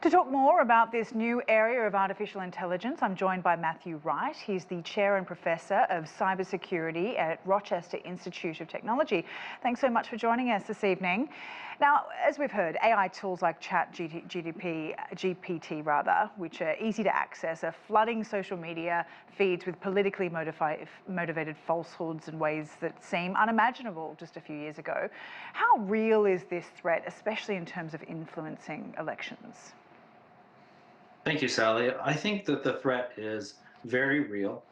To talk more about this new area of artificial intelligence, I'm joined by Matthew Wright. He's the Chair and Professor of Cybersecurity at Rochester Institute of Technology. Thanks so much for joining us this evening. Now, as we've heard, AI tools like GPT, which are easy to access, are flooding social media feeds with politically motivated falsehoods in ways that seem unimaginable just a few years ago. How real is this threat, especially in terms of influencing elections? Thank you, Sally. I think that the threat is very real.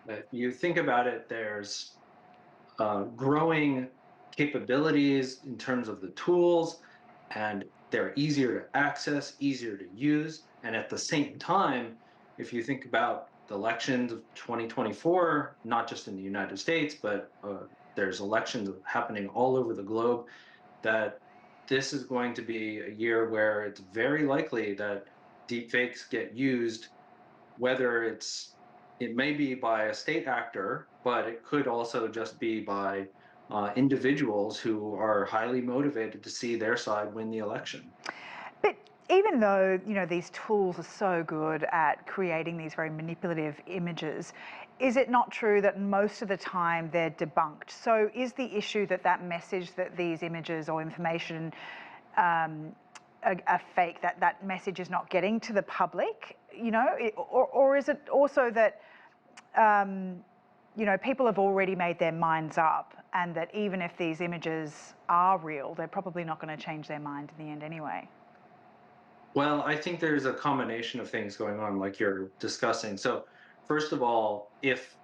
If you think about it, there's growing capabilities in terms of the tools, and they're easier to access, easier to use. And at the same time, if you think about the elections of 2024, not just in the United States, but there's elections happening all over the globe, that this is going to be a year where it's very likely that deepfakes get used, whether it may be by a state actor, but it could also just be by individuals who are highly motivated to see their side win the election. But even though, these tools are so good at creating these very manipulative images, is it not true that most of the time they're debunked? So is the issue that message that these images or information are fake, that message is not getting to the public, or is it also that, people have already made their minds up, and that even if these images are real, they're probably not going to change their mind in the end anyway? Well, I think there's a combination of things going on, like you're discussing. So, first of all, if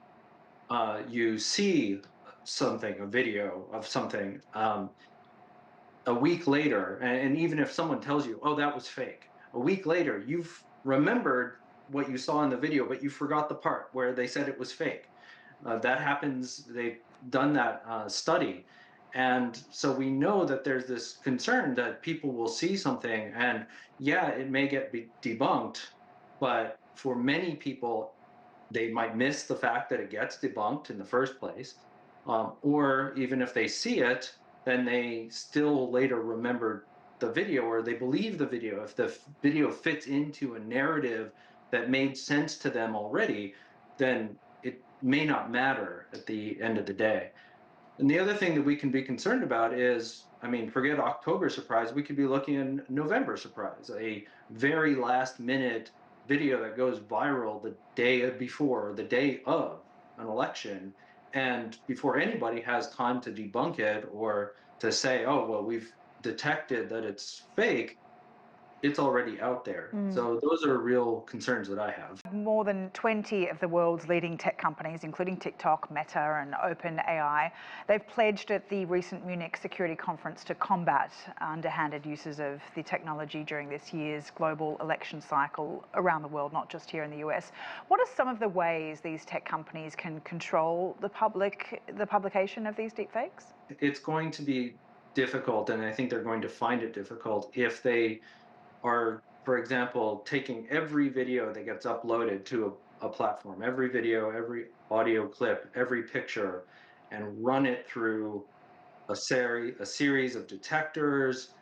you see something, a video of something, a week later, and even if someone tells you, oh, that was fake, a week later, you've remembered what you saw in the video, but you forgot the part where they said it was fake. That happens, they've done that study. And so we know that there's this concern that people will see something and yeah, it may get debunked, but for many people, they might miss the fact that it gets debunked in the first place. Or even if they see it, then they still later remember the video, or they believe the video. If the video fits into a narrative that made sense to them already, then it may not matter at the end of the day. And the other thing that we can be concerned about is, forget October surprise, we could be looking at November surprise, a very last minute video that goes viral the day before, the day of an election, and before anybody has time to debunk it or to say, oh, well, we've detected that it's fake, it's already out there. So those are real concerns that I have. More than 20 of the world's leading tech companies, including TikTok, Meta and OpenAI, they've pledged at the recent Munich Security Conference to combat underhanded uses of the technology during this year's global election cycle around the world, not just here in the US. What are some of the ways these tech companies can control the publication of these deepfakes? It's going to be difficult, and I think they're going to find it difficult if they are, for example, taking every video that gets uploaded to a platform, every video, every audio clip, every picture, and run it through a series of detectors.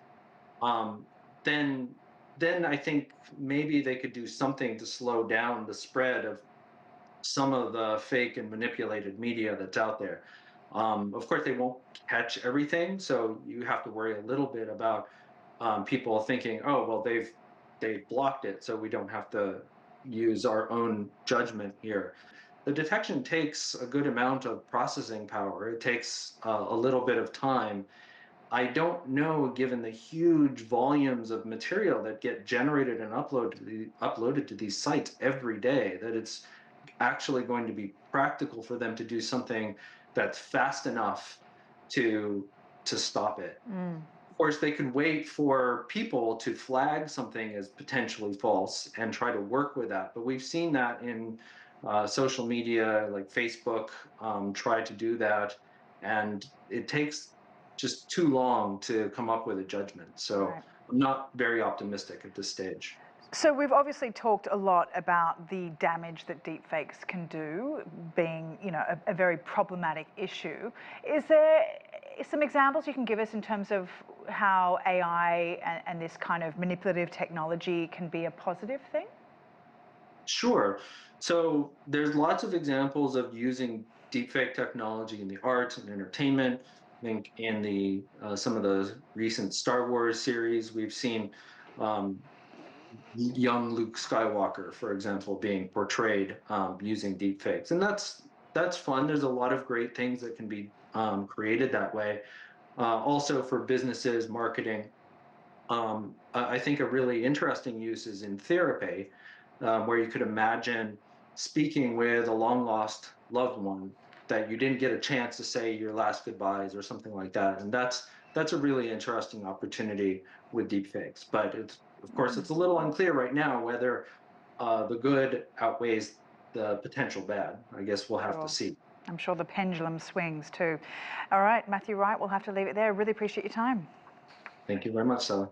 Then I think maybe they could do something to slow down the spread of some of the fake and manipulated media that's out there. Of course, they won't catch everything, so you have to worry a little bit about people thinking, oh, well, they've blocked it, so we don't have to use our own judgment here. The detection takes a good amount of processing power. It takes a little bit of time. I don't know, given the huge volumes of material that get generated and uploaded to these sites every day, that it's actually going to be practical for them to do something that's fast enough to stop it. Of course, they could wait for people to flag something as potentially false and try to work with that. But we've seen that in social media, like Facebook, try to do that. And it takes just too long to come up with a judgment. So Right. I'm not very optimistic at this stage. So we've obviously talked a lot about the damage that deepfakes can do, being, a very problematic issue. Is there some examples you can give us in terms of how AI and this kind of manipulative technology can be a positive thing? Sure. So there's lots of examples of using deepfake technology in the arts and entertainment. I think in the some of the recent Star Wars series, we've seen um, young Luke Skywalker, for example, being portrayed using deepfakes, and that's fun. There's a lot of great things that can be created that way. Also for businesses, marketing. I think a really interesting use is in therapy, where you could imagine speaking with a long lost loved one that you didn't get a chance to say your last goodbyes or something like that, and that's a really interesting opportunity with deepfakes. But it's of course it's a little unclear right now whether the good outweighs the potential bad. I guess we'll have to Sure. see. I'm sure the pendulum swings too. All right, Matthew Wright, we'll have to leave it there. Really appreciate your time. Thank you very much, Sally.